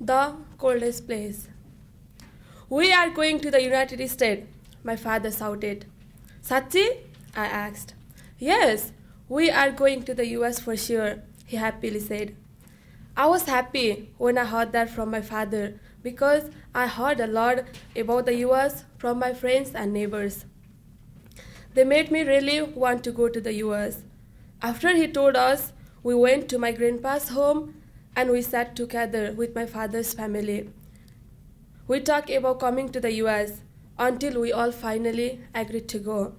the coldest place. We are going to the United States, my father shouted. Sachi? I asked. Yes, we are going to the US for sure, he happily said. I was happy when I heard that from my father because I heard a lot about the US from my friends and neighbors. They made me really want to go to the US. After he told us, we went to my grandpa's home and we sat together with my father's family. We talked about coming to the US until we all finally agreed to go.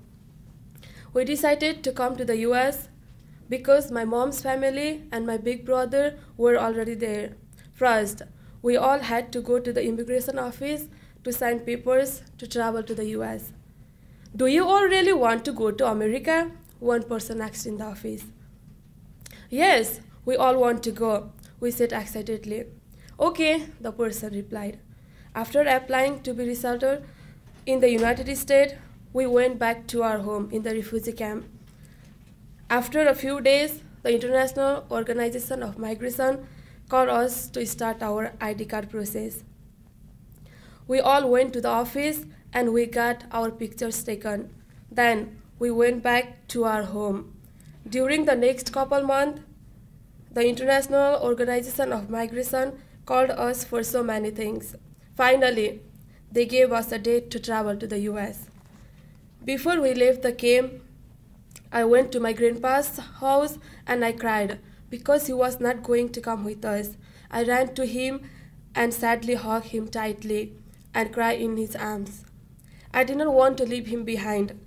We decided to come to the US because my mom's family and my big brother were already there. First, we all had to go to the immigration office to sign papers to travel to the US. Do you all really want to go to America? One person asked in the office. Yes, we all want to go, we said excitedly. Okay, the person replied. After applying to be resettled in the United States, we went back to our home in the refugee camp. After a few days, the International Organization of Migration called us to start our ID card process. We all went to the office and we got our pictures taken. Then we went back to our home. During the next couple months, the International Organization of Migration called us for so many things. Finally, they gave us a date to travel to the US. Before we left the camp, I went to my grandpa's house and I cried because he was not going to come with us. I ran to him and sadly hugged him tightly and cried in his arms. I did not want to leave him behind.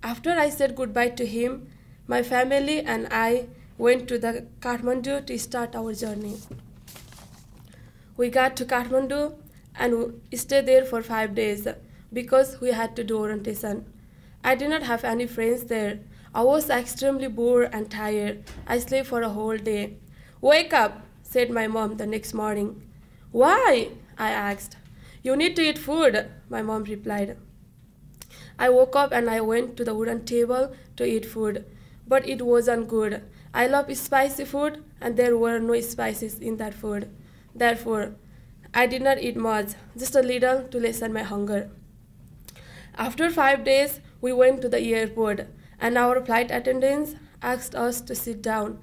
After I said goodbye to him, my family and I went to the Kathmandu to start our journey. We got to Kathmandu and stayed there for 5 days because we had to do orientation. I did not have any friends there. I was extremely bored and tired. I slept for a whole day. Wake up, said my mom the next morning. Why? I asked. You need to eat food, my mom replied. I woke up and I went to the wooden table to eat food, but it wasn't good. I love spicy food and there were no spices in that food. Therefore, I did not eat much, just a little to lessen my hunger. After 5 days, we went to the airport and our flight attendants asked us to sit down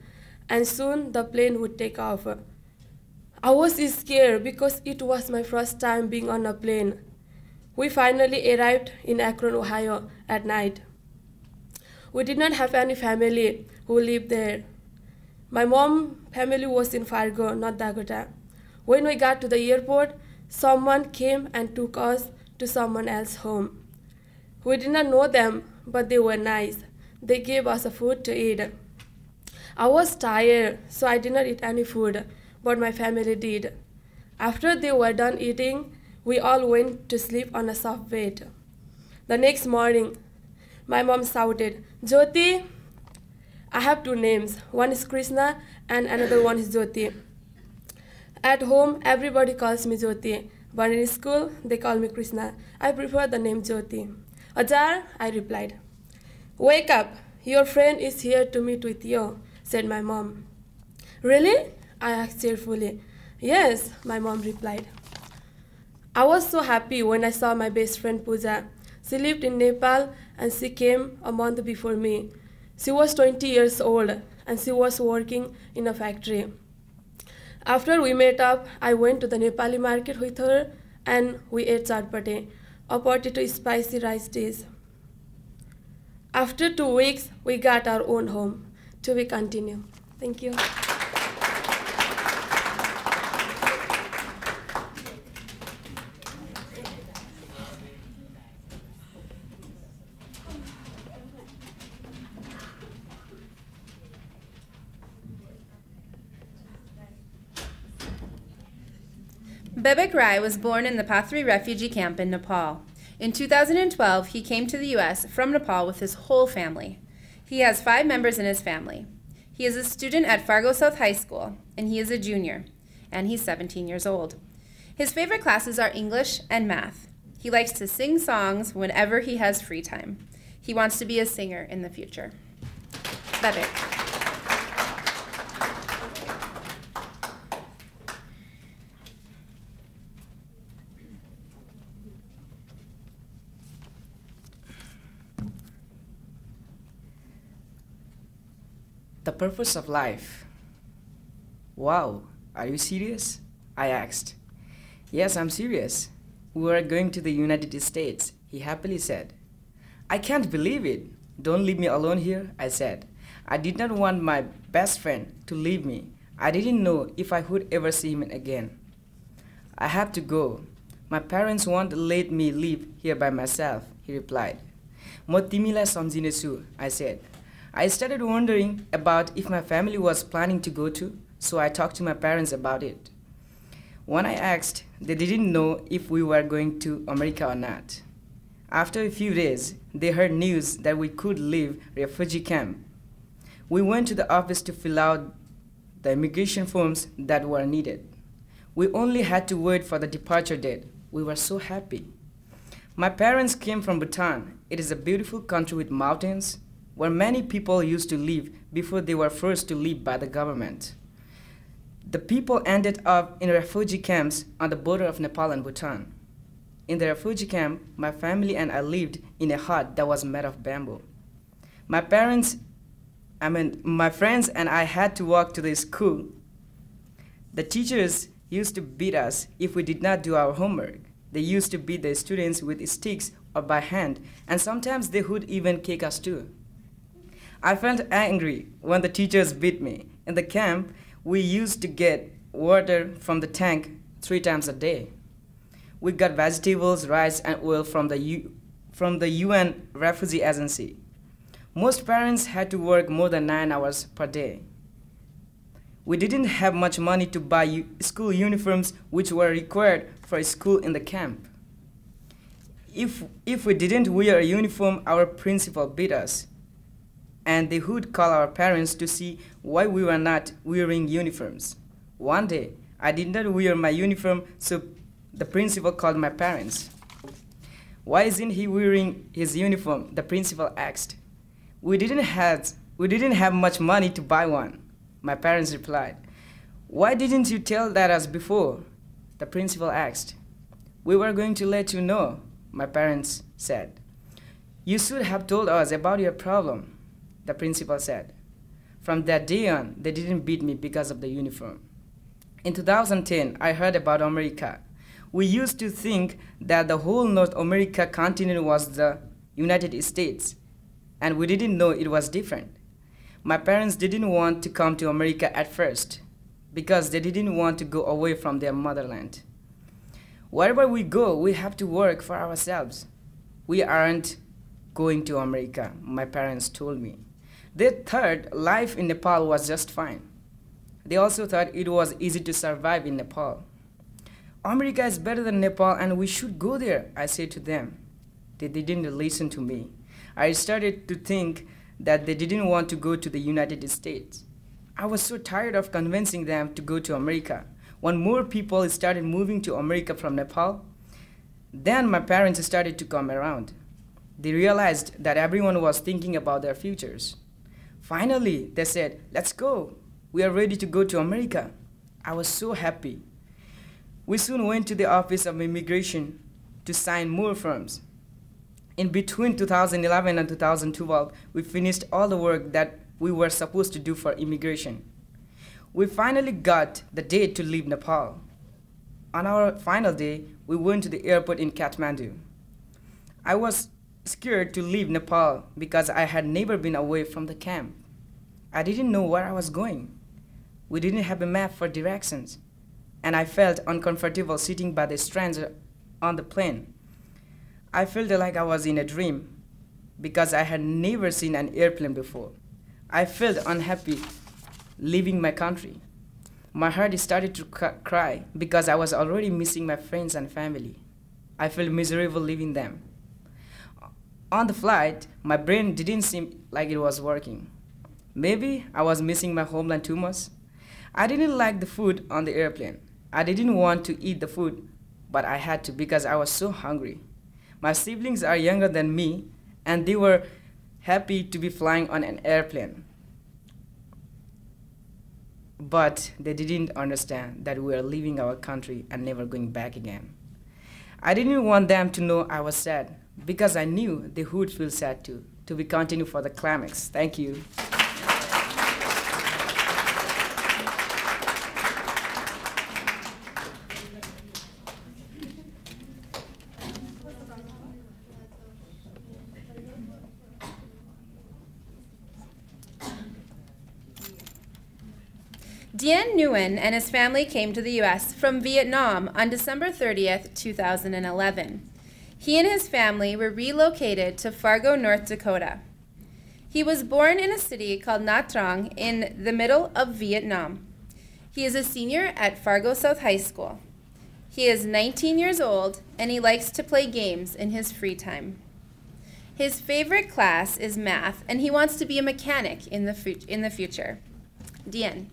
and soon the plane would take off. I was scared because it was my first time being on a plane. We finally arrived in Akron, Ohio at night. We did not have any family who lived there. My mom's family was in Fargo, North Dakota. When we got to the airport, someone came and took us to someone else's home. We did not know them, but they were nice. They gave us food to eat. I was tired, so I did not eat any food, but my family did. After they were done eating, we all went to sleep on a soft bed. The next morning, my mom shouted, Jyoti! I have 2 names. One is Krishna and another one is Jyoti. At home, everybody calls me Jyoti, but in school, they call me Krishna. I prefer the name Jyoti. Ajar, I replied. Wake up, your friend is here to meet with you, said my mom. Really? I asked cheerfully. Yes, my mom replied. I was so happy when I saw my best friend Pooja. She lived in Nepal and she came a month before me. She was 20 years old and she was working in a factory. After we met up, I went to the Nepali market with her and we ate chutpate, a potato spicy rice dish. After 2 weeks, we got our own home. To be continued. Thank you. Bebek Rai was born in the Pathri refugee camp in Nepal. In 2012, he came to the U.S. from Nepal with his whole family. He has 5 members in his family. He is a student at Fargo South High School, and he is a junior, and he's 17 years old. His favorite classes are English and math. He likes to sing songs whenever he has free time. He wants to be a singer in the future. Bebek. The purpose of life. Wow, are you serious? I asked. Yes, I'm serious. We are going to the United States, he happily said. I can't believe it. Don't leave me alone here, I said. I did not want my best friend to leave me. I didn't know if I would ever see him again. I have to go. My parents won't let me live here by myself, he replied. "म तिमीलाई सम्झिनेछु," I said. I started wondering about if my family was planning to go to, so I talked to my parents about it. When I asked, they didn't know if we were going to America or not. After a few days, they heard news that we could leave refugee camp. We went to the office to fill out the immigration forms that were needed. We only had to wait for the departure date. We were so happy. My parents came from Bhutan. It is a beautiful country with mountains, where many people used to live before they were forced to leave by the government. The people ended up in refugee camps on the border of Nepal and Bhutan. In the refugee camp, my family and I lived in a hut that was made of bamboo. My friends and I had to walk to the school. The teachers used to beat us if we did not do our homework. They used to beat the students with sticks or by hand, and sometimes they would even kick us too. I felt angry when the teachers beat me. In the camp, we used to get water from the tank 3 times a day. We got vegetables, rice, and oil from the UN Refugee Agency. Most parents had to work more than 9 hours per day. We didn't have much money to buy school uniforms, which were required for school in the camp. If we didn't wear a uniform, our principal beat us, and they would call our parents to see why we were not wearing uniforms. One day, I did not wear my uniform, so the principal called my parents. "Why isn't he wearing his uniform?" the principal asked. We didn't have much money to buy one," my parents replied. "Why didn't you tell that us before?" the principal asked. "We were going to let you know," my parents said. "You should have told us about your problem," the principal said. From that day on, they didn't beat me because of the uniform. In 2010, I heard about America. We used to think that the whole North America continent was the United States, and we didn't know it was different. My parents didn't want to come to America at first because they didn't want to go away from their motherland. "Wherever we go, we have to work for ourselves. We aren't going to America," my parents told me. They thought life in Nepal was just fine. They also thought it was easy to survive in Nepal. "America is better than Nepal and we should go there," I said to them. They didn't listen to me. I started to think that they didn't want to go to the United States. I was so tired of convincing them to go to America. When more people started moving to America from Nepal, then my parents started to come around. They realized that everyone was thinking about their futures. Finally, they said, "Let's go. We are ready to go to America." I was so happy. We soon went to the Office of Immigration to sign more forms. In between 2011 and 2012, we finished all the work that we were supposed to do for immigration. We finally got the date to leave Nepal. On our final day, we went to the airport in Kathmandu. I was scared to leave Nepal because I had never been away from the camp. I didn't know where I was going. We didn't have a map for directions, and I felt uncomfortable sitting by the stranger on the plane. I felt like I was in a dream because I had never seen an airplane before. I felt unhappy leaving my country. My heart started to cry because I was already missing my friends and family. I felt miserable leaving them. On the flight, my brain didn't seem like it was working. Maybe I was missing my homeland too much. I didn't like the food on the airplane. I didn't want to eat the food, but I had to because I was so hungry. My siblings are younger than me, and they were happy to be flying on an airplane. But they didn't understand that we were leaving our country and never going back again. I didn't want them to know I was sad because I knew they would feel sad too. To be continued for the climax. Thank you. Dien Nguyen and his family came to the U.S. from Vietnam on December 30th, 2011. He and his family were relocated to Fargo, North Dakota. He was born in a city called Nha Trang in the middle of Vietnam. He is a senior at Fargo South High School. He is 19 years old, and he likes to play games in his free time. His favorite class is math, and he wants to be a mechanic in the future. Dien.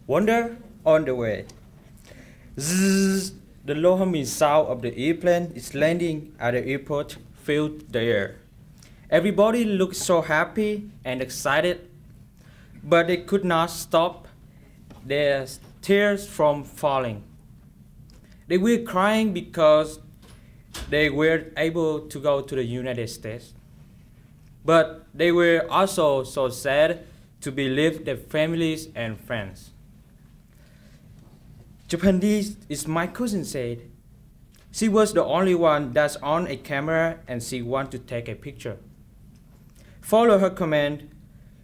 Wonder on the way. Zzz, the low humming sound of the airplane is landing at the airport filled the air. Everybody looked so happy and excited, but they could not stop their tears from falling. They were crying because they were able to go to the United States. But they were also so sad to be with their families and friends. Japanese is my cousin said. She was the only one that's on a camera and she wanted to take a picture. Follow her command,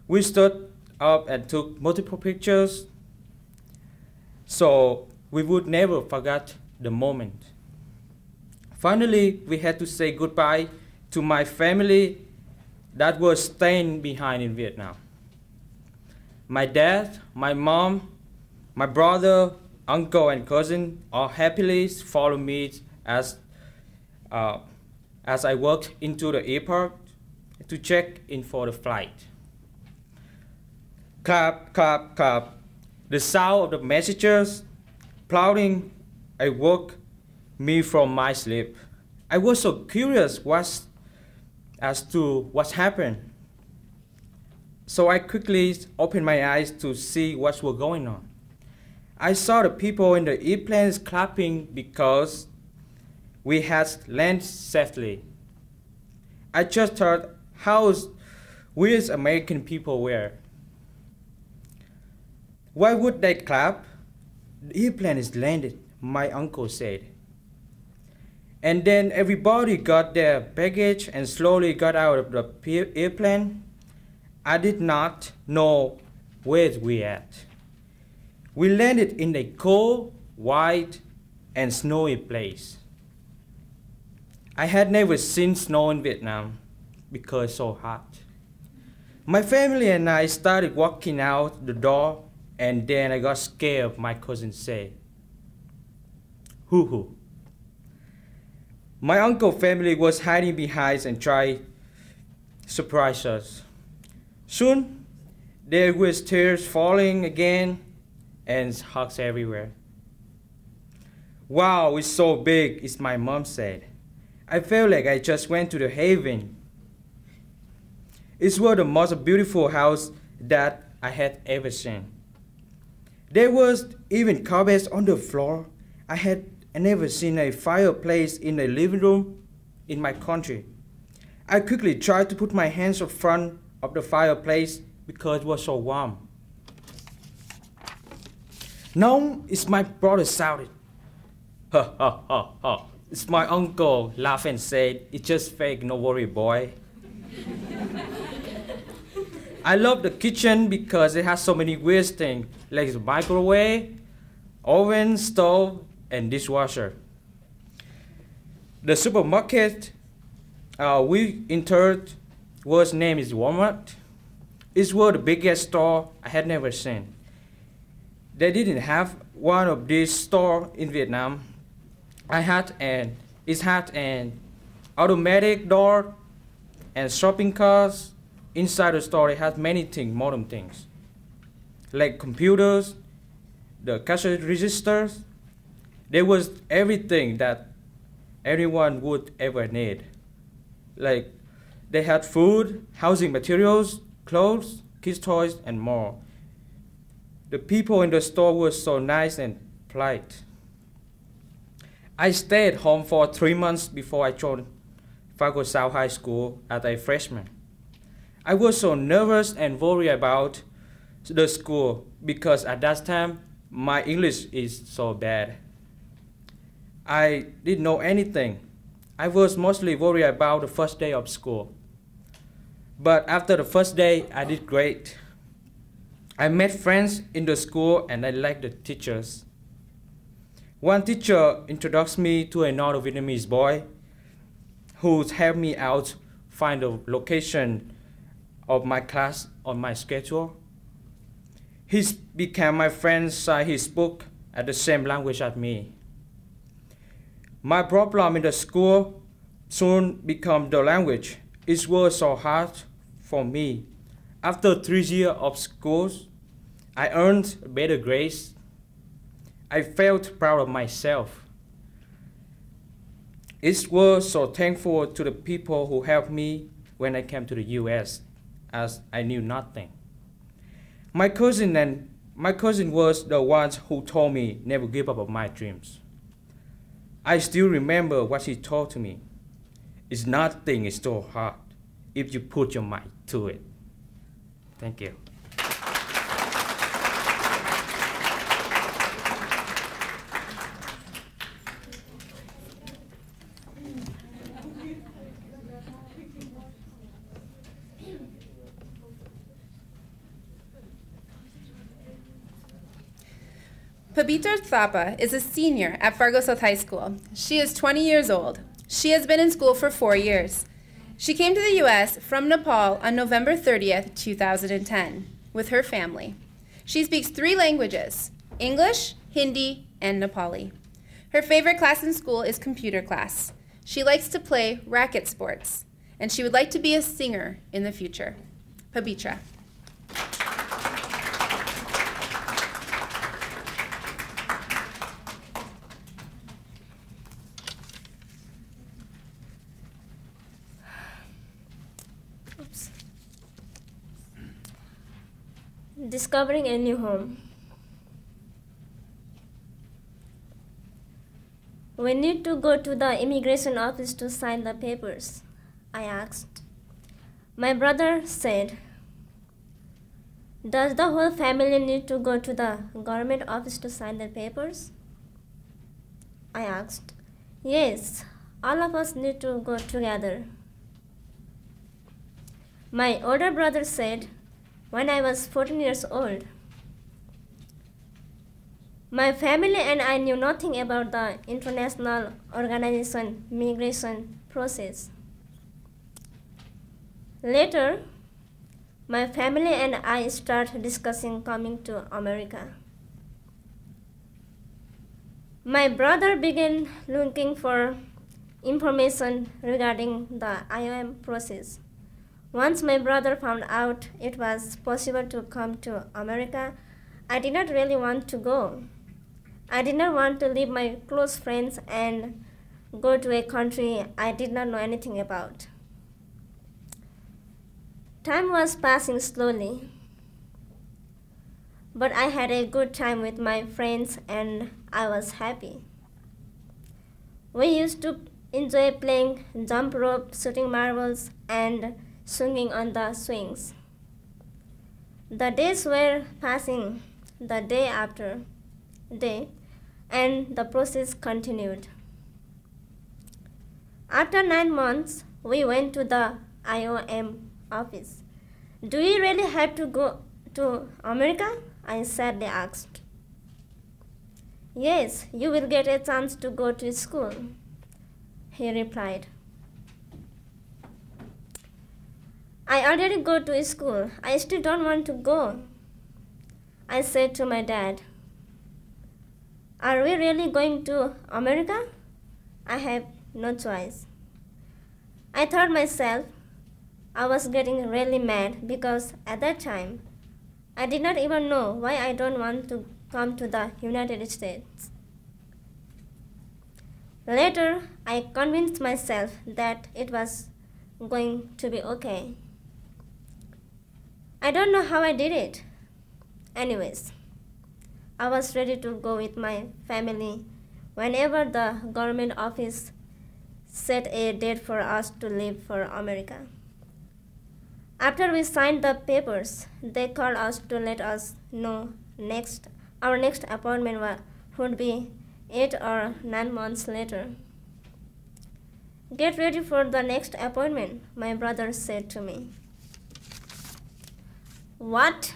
we stood up and took multiple pictures so we would never forget the moment. Finally, we had to say goodbye to my family that was staying behind in Vietnam. My dad, my mom, my brother, uncle, and cousin all happily followed me as I walked into the airport to check in for the flight. Clap, clap, clap. The sound of the messengers applauding awoke me from my sleep. I was so curious as to what happened. So I quickly opened my eyes to see what was going on. I saw the people in the airplanes clapping because we had landed safely. I just thought how weird American people were. Why would they clap? The airplane is landed, my uncle said. And then everybody got their baggage and slowly got out of the airplane. I did not know where we at. We landed in a cold, white, and snowy place. I had never seen snow in Vietnam because it's so hot. My family and I started walking out the door, and then I got scared, my cousin said. Hoo-hoo. My uncle's family was hiding behind and tried to surprise us. Soon, there was tears falling again and hugs everywhere. Wow, it's so big, as my mom said. I felt like I just went to the heaven. It was the most beautiful house that I had ever seen. There was even carpets on the floor. I had never seen a fireplace in a living room in my country. I quickly tried to put my hands in front of the fireplace because it was so warm. No, it's my brother shouted. Ha ha ha ha. It's my uncle laughed and said, it's just fake, no worry, boy. I love the kitchen because it has so many weird things, like the microwave, oven, stove, and dishwasher. The supermarket we entered was named Walmart. It was the biggest store I had never seen. They didn't have one of these stores in Vietnam. It had an automatic door and shopping carts. Inside the store, it had many things, modern things, like computers, the cash registers. There was everything that anyone would ever need. Like, they had food, housing materials, clothes, kids' toys, and more. The people in the store were so nice and polite. I stayed home for 3 months before I joined Fargo South High School as a freshman. I was so nervous and worried about the school because at that time my English is so bad. I didn't know anything. I was mostly worried about the first day of school. But after the first day, I did great. I met friends in the school and I liked the teachers. One teacher introduced me to another Vietnamese boy who helped me out find the location of my class on my schedule. He became my friend, signed his book at the same language as me. My problem in the school soon became the language. It was so hard for me. After 3 years of school, I earned better grades. I felt proud of myself. It was so thankful to the people who helped me when I came to the US, as I knew nothing. My cousin was the one who told me never give up on my dreams. I still remember what he told to me. It's nothing is so hard if you put your mind to it. Thank you. Pabitra Thapa is a senior at Fargo South High School. She is 20 years old. She has been in school for 4 years. She came to the U.S. from Nepal on November 30th, 2010, with her family. She speaks 3 languages, English, Hindi, and Nepali. Her favorite class in school is computer class. She likes to play racket sports, and she would like to be a singer in the future. Pabitra. Discovering a new home. We need to go to the immigration office to sign the papers, I asked. My brother said, does the whole family need to go to the government office to sign the papers? I asked. Yes, all of us need to go together. My older brother said, when I was 14 years old. My family and I knew nothing about the international organization migration process. Later, my family and I started discussing coming to America. My brother began looking for information regarding the IOM process. Once my brother found out it was possible to come to America, I did not really want to go. I did not want to leave my close friends and go to a country I did not know anything about. Time was passing slowly, but I had a good time with my friends and I was happy. We used to enjoy playing jump rope, shooting marbles, and swinging on the swings. The days were passing, the day after day, and the process continued. After 9 months, we went to the IOM office. Do we really have to go to America? I sadly asked. Yes, you will get a chance to go to school, he replied. I already go to school. I still don't want to go. I said to my dad, are we really going to America? I have no choice. I thought myself, I was getting really mad because at that time, I did not even know why I don't want to come to the United States. Later, I convinced myself that it was going to be okay. I don't know how I did it. Anyways, I was ready to go with my family whenever the government office set a date for us to leave for America. After we signed the papers, they called us to let us know our next appointment would be 8 or 9 months later. Get ready for the next appointment, my brother said to me. What?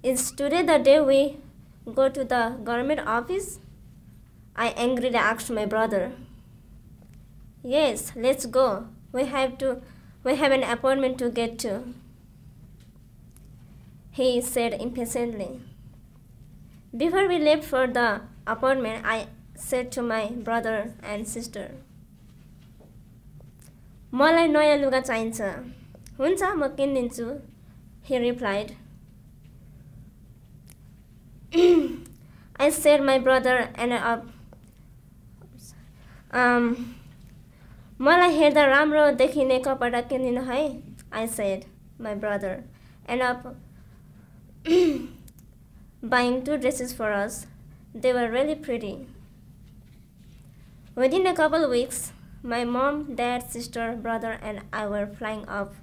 Is today the day we go to the government office? I angrily asked my brother. Yes, let's go. We have an appointment to get to, he said impatiently. Before we left for the appointment, I said to my brother and sister, मलाई नयाँ लुगा चाहिन्छ. हुन्छ, म किनिदिन्छु, he replied. I said my brother and मलाई हेर्दा राम्रो देखिने कपडा किनिदिनु है, I said my brother ended up buying 2 dresses for us. They were really pretty. Within a couple weeks, my mom, dad, sister, brother, and I were flying off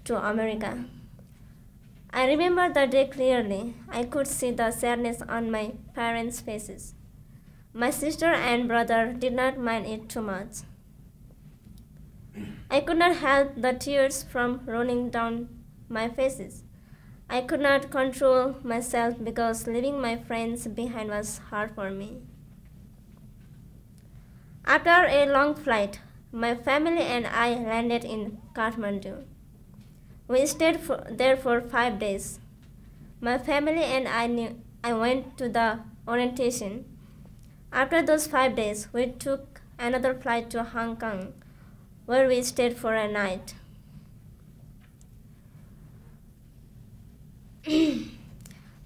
to America. I remember the day clearly. I could see the sadness on my parents' faces. My sister and brother did not mind it too much. I could not help the tears from rolling down my faces. I could not control myself because leaving my friends behind was hard for me. After a long flight, my family and I landed in Kathmandu. We stayed there for 5 days. My family and I went to the orientation. After those 5 days, we took another flight to Hong Kong, where we stayed for a night.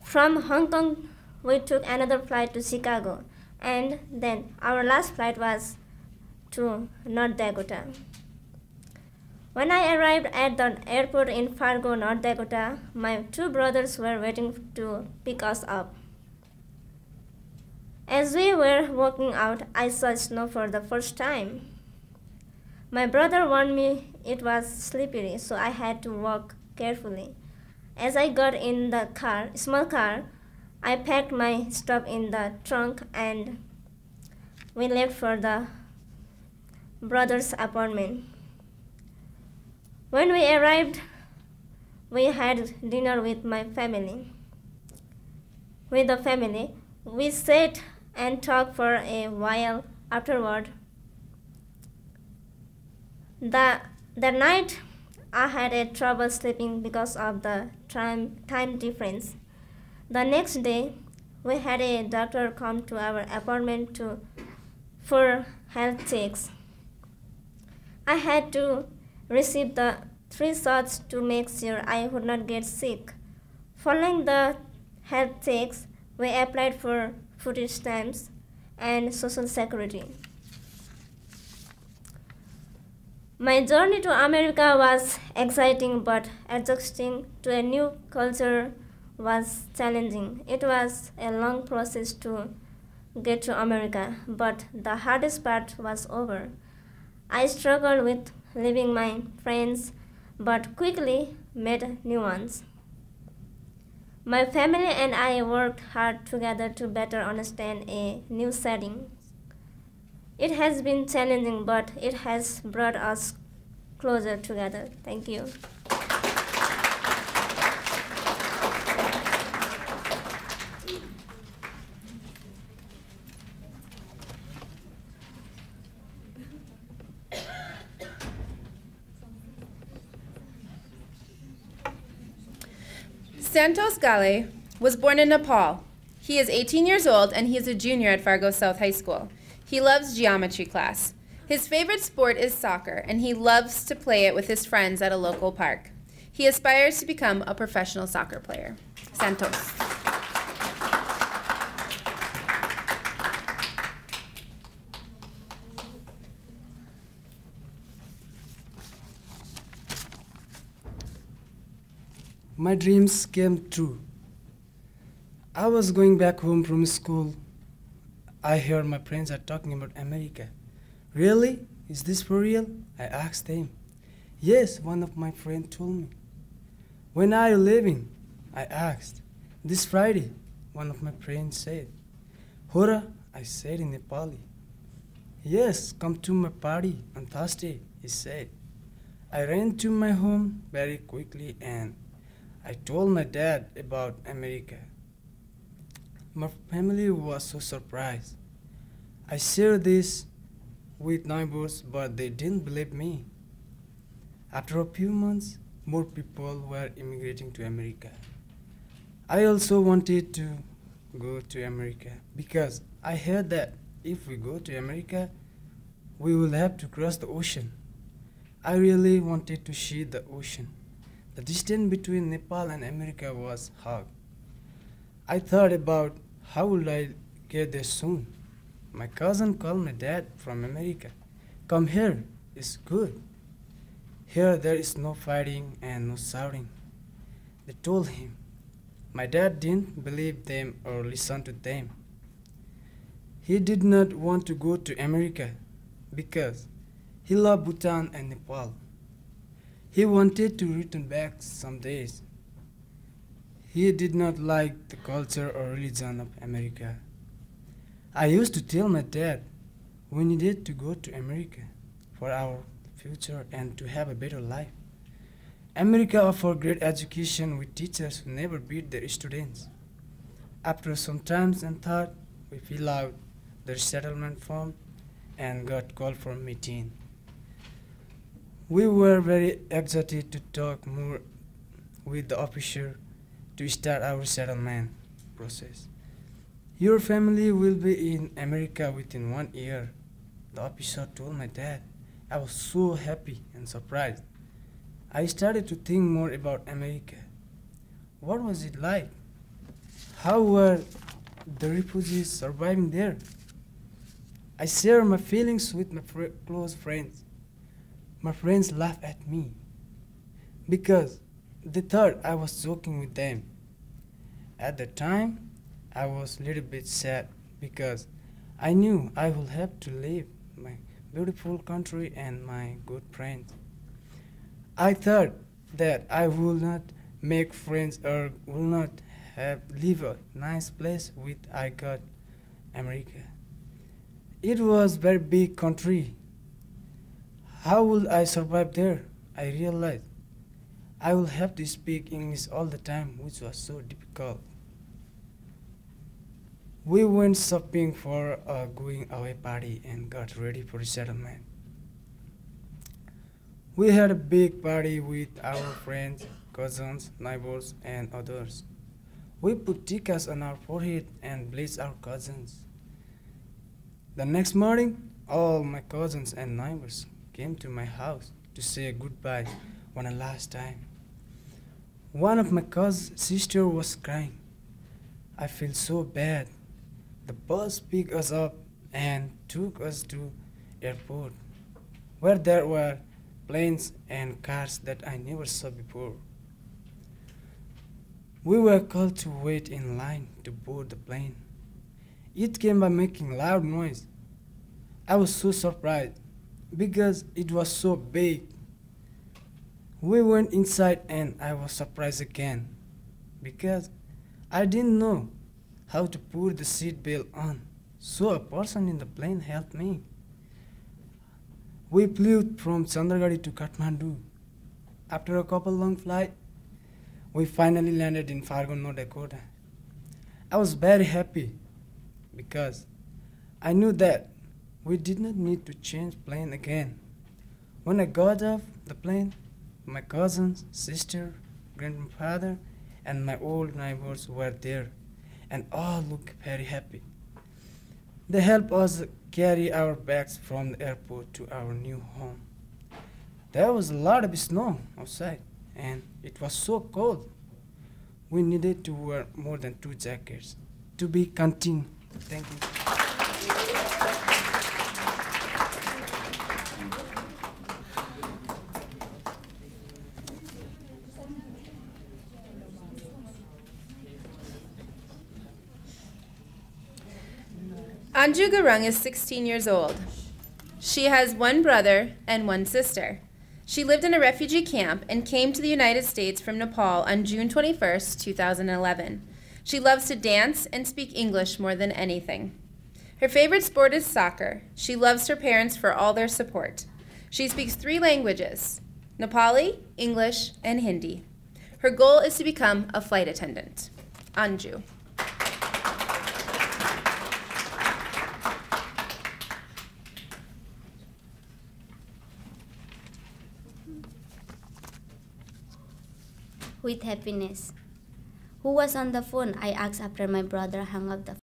From Hong Kong, we took another flight to Chicago, and then our last flight was to North Dakota. When I arrived at the airport in Fargo, North Dakota, my 2 brothers were waiting to pick us up. As we were walking out, I saw snow for the first time. My brother warned me it was slippery, so I had to walk carefully. As I got in the small car, I packed my stuff in the trunk and we left for the brother's apartment. When we arrived, we had dinner with the family. We sat and talked for a while afterward. The night I had a trouble sleeping because of the time difference. The next day, we had a doctor come to our apartment for health checks. I had to receive the 3 shots to make sure I would not get sick. Following the health checks, we applied for food stamps and Social Security. My journey to America was exciting, but adjusting to a new culture was challenging. It was a long process to get to America, but the hardest part was over. I struggled with leaving my friends, but quickly made new ones. My family and I worked hard together to better understand a new setting. It has been challenging, but it has brought us closer together. Thank you. Santos Gale was born in Nepal. He is 18 years old and he is a junior at Fargo South High School. He loves geometry class. His favorite sport is soccer, and he loves to play it with his friends at a local park. He aspires to become a professional soccer player. Santos. My dreams came true. I was going back home from school. I heard my friends are talking about America. Really? Is this for real? I asked them. Yes, one of my friends told me. When are you leaving? I asked. This Friday, one of my friends said. Hora, I said in Nepali. Yes, come to my party on Thursday, he said. I ran to my home very quickly and I told my dad about America. My family was so surprised. I shared this with neighbors, but they didn't believe me. After a few months, more people were immigrating to America. I also wanted to go to America because I heard that if we go to America, we will have to cross the ocean. I really wanted to see the ocean. The distance between Nepal and America was huge. I thought about how would I get there soon. My cousin called my dad from America. Come here, it's good. Here there is no fighting and no shouting. They told him. My dad didn't believe them or listen to them. He did not want to go to America because he loved Bhutan and Nepal. He wanted to return back some days. He did not like the culture or religion of America. I used to tell my dad we needed to go to America for our future and to have a better life. America offers great education with teachers who never beat their students. After some time and thought, we fill out the settlement form and got called for a meeting. We were very excited to talk more with the officer to start our settlement process. Your family will be in America within 1 year, the officer told my dad. I was so happy and surprised. I started to think more about America. What was it like? How were the refugees surviving there? I shared my feelings with my close friends. My friends laughed at me because they thought I was joking with them. At the time, I was a little bit sad because I knew I would have to leave my beautiful country and my good friends. I thought that I would not make friends or would not have live a nice place with I got America. It was very big country. How would I survive there? I realized I would have to speak English all the time, which was so difficult. We went shopping for a going away party and got ready for the settlement. We had a big party with our friends, cousins, neighbors, and others. We put tikas on our forehead and blessed our cousins. The next morning, all my cousins and neighbors came to my house to say goodbye one last time. One of my cousin's sister was crying. I feel so bad. The bus picked us up and took us to airport, where there were planes and cars that I never saw before. We were called to wait in line to board the plane. It came by making loud noise. I was so surprised because it was so big. We went inside and I was surprised again because I didn't know how to put the seat belt on, so a person in the plane helped me. We flew from Chandragarhi to Kathmandu. After a couple long flights, we finally landed in Fargo, North Dakota. I was very happy because I knew that we did not need to change plane again. When I got off the plane, my cousins, sister, grandfather, and my old neighbors were there, and all looked very happy. They helped us carry our bags from the airport to our new home. There was a lot of snow outside, and it was so cold. We needed to wear more than 2 jackets to be continued. Thank you. Anju Gurung is 16 years old. She has 1 brother and 1 sister. She lived in a refugee camp and came to the United States from Nepal on June 21st, 2011. She loves to dance and speak English more than anything. Her favorite sport is soccer. She loves her parents for all their support. She speaks 3 languages: Nepali, English, and Hindi. Her goal is to become a flight attendant. Anju. With happiness. Who was on the phone? I asked after my brother hung up the phone.